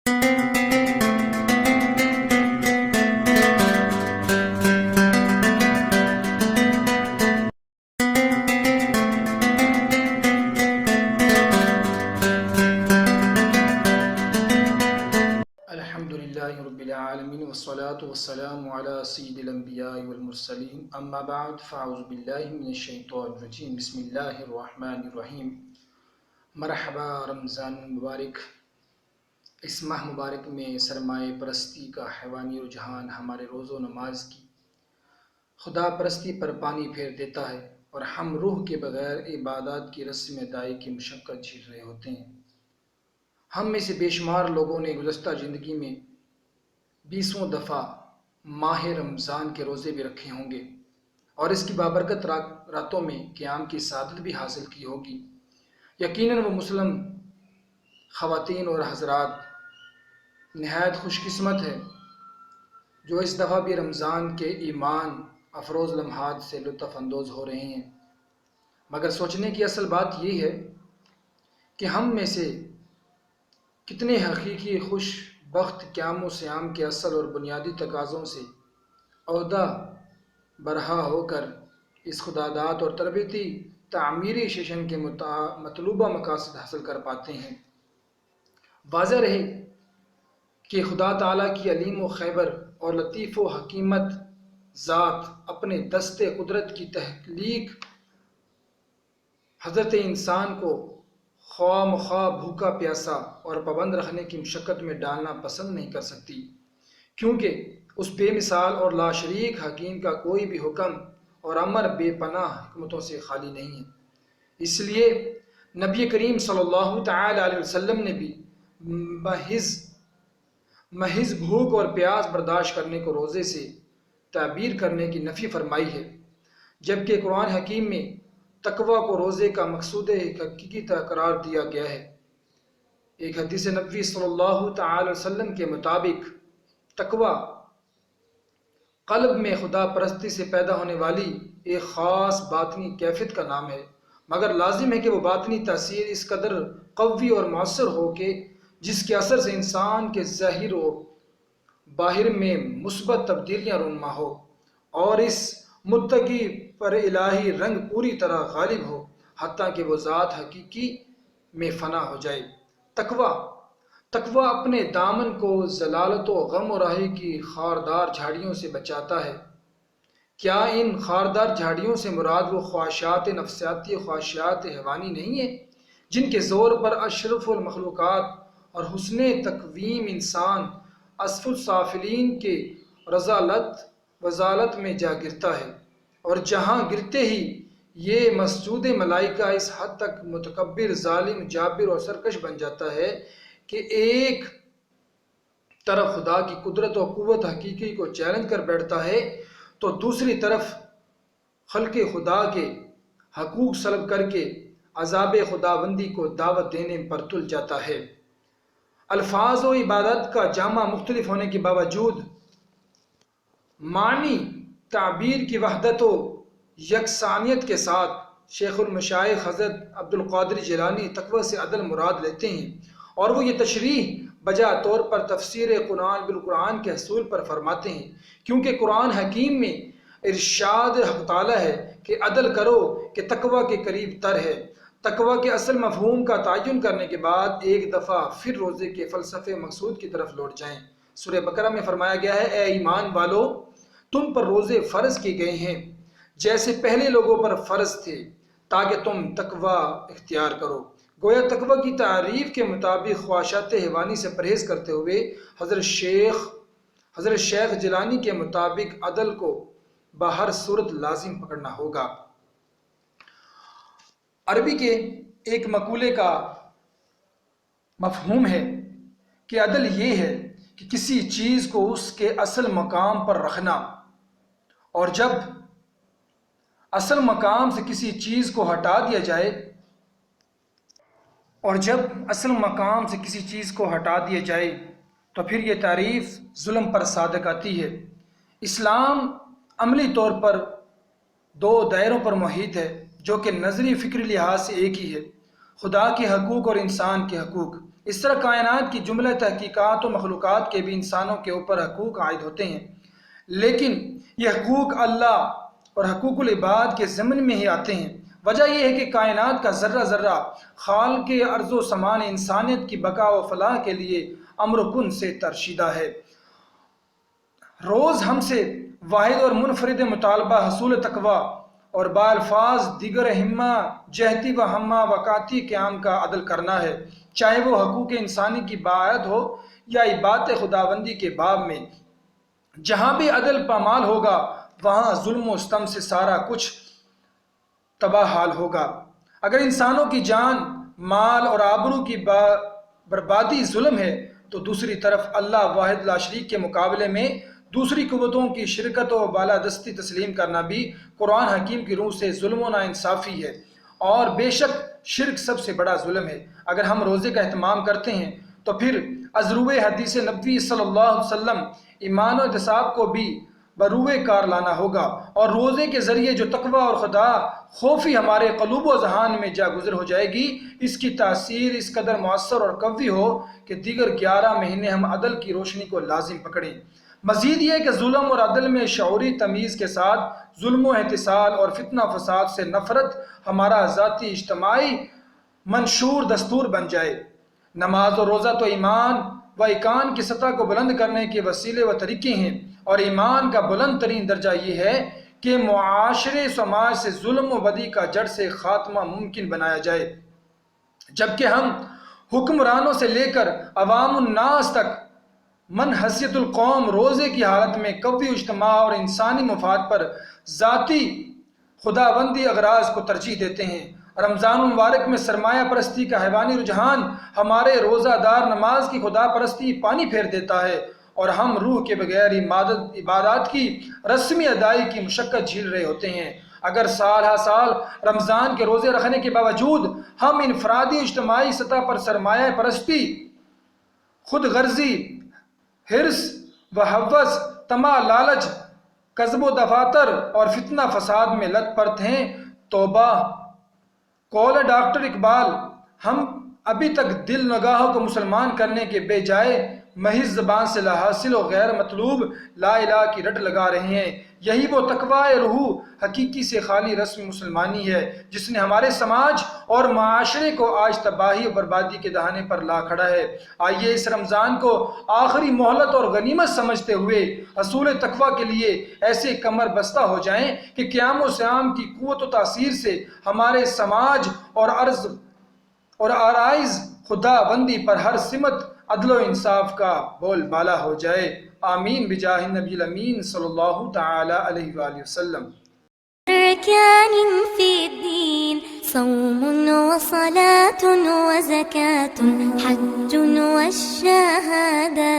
الحمد لله رب العالمين والصلاة والسلام على سيد الأنبياء والمرسلين أما بعد فأعوذ بالله من الشيطان الرجيم بسم الله الرحمن الرحیم۔ مرحبا رمضان مبارک۔ اس ماہ مبارک میں سرمایہ پرستی کا حیوانی رجحان ہمارے روز و نماز کی خدا پرستی پر پانی پھیر دیتا ہے اور ہم روح کے بغیر عبادات کی رسم ادائی کی مشقت جھیل رہے ہوتے ہیں۔ ہم میں سے بے شمار لوگوں نے گزشتہ زندگی میں 20 دفعہ ماہ رمضان کے روزے بھی رکھے ہوں گے اور اس کی بابرکت راتوں میں قیام کی سعادت بھی حاصل کی ہوگی۔ یقیناً وہ مسلم خواتین اور حضرات نہایت خوش قسمت ہے جو اس دفعہ بھی رمضان کے ایمان افروز لمحات سے لطف اندوز ہو رہے ہیں، مگر سوچنے کی اصل بات یہ ہے کہ ہم میں سے کتنے حقیقی خوش بخت قیام و صیام کے اصل اور بنیادی تقاضوں سے عہدہ برہا ہو کر اس خداداد اور تربیتی تعمیری سیشن کے مطلوبہ مقاصد حاصل کر پاتے ہیں۔ واضح رہے کہ خدا تعالیٰ کی علیم و خیبر اور لطیف و حکیمت ذات اپنے دست قدرت کی تخلیق حضرت انسان کو خواہ مخواہ بھوکا پیاسا اور پابند رکھنے کی مشقت میں ڈالنا پسند نہیں کر سکتی، کیونکہ اس بے مثال اور لاشریک حکیم کا کوئی بھی حکم اور امر بے پناہ حکمتوں سے خالی نہیں ہے۔ اس لیے نبی کریم صلی اللہ تعالی علیہ وسلم نے بھی محض بھوک اور پیاس برداشت کرنے کو روزے سے تعبیر کرنے کی نفی فرمائی ہے، جبکہ قرآن حکیم میں تقوی کو روزے کا مقصود حقیقی قرار دیا گیا ہے۔ ایک حدیث نبوی صلی اللہ تعالی وسلم کے مطابق تقوی قلب میں خدا پرستی سے پیدا ہونے والی ایک خاص باطنی کیفیت کا نام ہے، مگر لازم ہے کہ وہ باطنی تاثیر اس قدر قوی اور مؤثر ہو کہ جس کے اثر سے انسان کے ظاہر و باہر میں مثبت تبدیلیاں رونما ہو اور اس متقی پر الہی رنگ پوری طرح غالب ہو، حتیٰ کہ وہ ذات حقیقی میں فنا ہو جائے۔ تقوی اپنے دامن کو ضلالت و غم و راہی کی خاردار جھاڑیوں سے بچاتا ہے۔ کیا ان خاردار جھاڑیوں سے مراد وہ خواہشات نفسیاتی خواہشات حیوانی نہیں ہیں جن کے زور پر اشرف المخلوقات اور حسن تقویم انسان اسفل السافلین کے وزالت میں جا گرتا ہے، اور جہاں گرتے ہی یہ مسجود ملائکہ اس حد تک متکبر، ظالم، جابر اور سرکش بن جاتا ہے کہ ایک طرف خدا کی قدرت و قوت حقیقی کو چیلنج کر بیٹھتا ہے تو دوسری طرف خلق خدا کے حقوق سلب کر کے عذاب خداوندی کو دعوت دینے پر تل جاتا ہے۔ الفاظ و عبادت کا جامع مختلف ہونے کے باوجود معنی تعبیر کی وحدت و یکسانیت کے ساتھ شیخ المشائخ حضرت عبدالقادر جیلانی تقوی سے عدل مراد لیتے ہیں، اور وہ یہ تشریح بجا طور پر تفسیر قرآن بالقرآن کے حصول پر فرماتے ہیں، کیونکہ قرآن حکیم میں ارشاد حق تعالی ہے کہ عدل کرو کہ تقوی کے قریب تر ہے۔ تقوی کے اصل مفہوم کا تعین کرنے کے بعد ایک دفعہ پھر روزے کے فلسفے مقصود کی طرف لوٹ جائیں۔ سورہ بقرہ میں فرمایا گیا ہے، اے ایمان والو، تم پر روزے فرض کیے گئے ہیں جیسے پہلے لوگوں پر فرض تھے تاکہ تم تقوی اختیار کرو۔ گویا تقوی کی تعریف کے مطابق خواہشات حیوانی سے پرہیز کرتے ہوئے حضرت شیخ جیلانی کے مطابق عدل کو بہر صورت لازم پکڑنا ہوگا۔ عربی کے ایک مقولے کا مفہوم ہے کہ عدل یہ ہے کہ کسی چیز کو اس کے اصل مقام پر رکھنا، اور جب اصل مقام سے کسی چیز کو ہٹا دیا جائے تو پھر یہ تعریف ظلم پر صادق آتی ہے۔ اسلام عملی طور پر دو دائروں پر محیط ہے جو کہ نظری فکری لحاظ سے ایک ہی ہے، خدا کے حقوق اور انسان کے حقوق۔ اس طرح کائنات کی جملہ تحقیقات و مخلوقات کے بھی انسانوں کے اوپر حقوق عائد ہوتے ہیں، لیکن یہ حقوق اللہ اور حقوق العباد کے ضمن میں ہی آتے ہیں۔ وجہ یہ ہے کہ کائنات کا ذرہ ذرہ خالق ارض و سمان انسانیت کی بقا و فلاح کے لیے امر و کن سے ترشیدہ ہے۔ روز ہم سے واحد اور منفرد مطالبہ حصول تقوی اور بالفاظ دیگر ہمہ جہتی و ہمہ وقاتی قیام کا عدل کرنا ہے، چاہے وہ حقوق انسانی کی باعث ہو یا عبادت خداوندی کے باب میں۔ جہاں بھی عدل پامال ہوگا وہاں ظلم و ستم سے سارا کچھ تباہ حال ہوگا۔ اگر انسانوں کی جان، مال اور آبرو کی بربادی ظلم ہے تو دوسری طرف اللہ واحد لا شریک کے مقابلے میں دوسری قوتوں کی شرکت و بالادستی تسلیم کرنا بھی قرآن حکیم کی روح سے ظلم و ناانصافی ہے، اور بے شک شرک سب سے بڑا ظلم ہے۔ اگر ہم روزے کا اہتمام کرتے ہیں تو پھر ازروِ حدیث نبوی صلی اللہ علیہ وسلم ایمان و احتساب کو بھی بروئے کار لانا ہوگا، اور روزے کے ذریعے جو تقوی اور خدا خوفی ہمارے قلوب و ذہان میں جا گزر ہو جائے گی، اس کی تاثیر اس قدر مؤثر اور قوی ہو کہ دیگر 11 مہینے ہم عدل کی روشنی کو لازم پکڑیں۔ مزید یہ کہ ظلم اور عدل میں شعوری تمیز کے ساتھ ظلم و احتسال اور فتنہ فساد سے نفرت ہمارا ذاتی اجتماعی منشور دستور بن جائے۔ نماز و روزہ تو ایمان و ایقان کی سطح کو بلند کرنے کے وسیلے و طریقے ہیں، اور ایمان کا بلند ترین درجہ یہ ہے کہ معاشرے سماج سے ظلم و بدی کا جڑ سے خاتمہ ممکن بنایا جائے، جبکہ ہم حکمرانوں سے لے کر عوام الناس تک من حیثیت القوم روزے کی حالت میں قوی اجتماع اور انسانی مفاد پر ذاتی خداوندی اغراض کو ترجیح دیتے ہیں۔ رمضان المبارک میں سرمایہ پرستی کا حیوانی رجحان ہمارے روزہ دار نماز کی خدا پرستی پانی پھیر دیتا ہے، اور ہم روح کے بغیر عبادات کی رسمی ادائی کی مشقت جھیل رہے ہوتے ہیں۔ اگر سال ہر سال رمضان کے روزے رکھنے کے باوجود ہم انفرادی اجتماعی سطح پر سرمایہ پرستی، خود غرضی، حرص و ہوس، طمع، لالچ، کذب و دفاتر اور فتنہ فساد میں لت پت ہیں، توبہ! قول ہے ڈاکٹر اقبال، ہم ابھی تک دل نگاہوں کو مسلمان کرنے کے بے جائے محض زبان سے لا حاصل و غیر مطلوب لا الہ کی رٹ لگا رہے ہیں۔ یہی وہ تقوی روح حقیقی سے خالی رسم مسلمانی ہے جس نے ہمارے سماج اور معاشرے کو آج تباہی و بربادی کے دہانے پر لا کھڑا ہے۔ آئیے اس رمضان کو آخری مہلت اور غنیمت سمجھتے ہوئے حصول تقوی کے لیے ایسے کمر بستہ ہو جائیں کہ قیام و صیام کی قوت و تاثیر سے ہمارے سماج اور عرض اور آرائز خدا بندی پر ہر سمت عدل و انصاف کا بول بالا ہو جائے۔ آمین بجاہ النبی الامین صلی اللہ تعالی علیہ وآلہ وسلم۔ أركان في الدين صوم وصلاة وزكاة حج والشهادة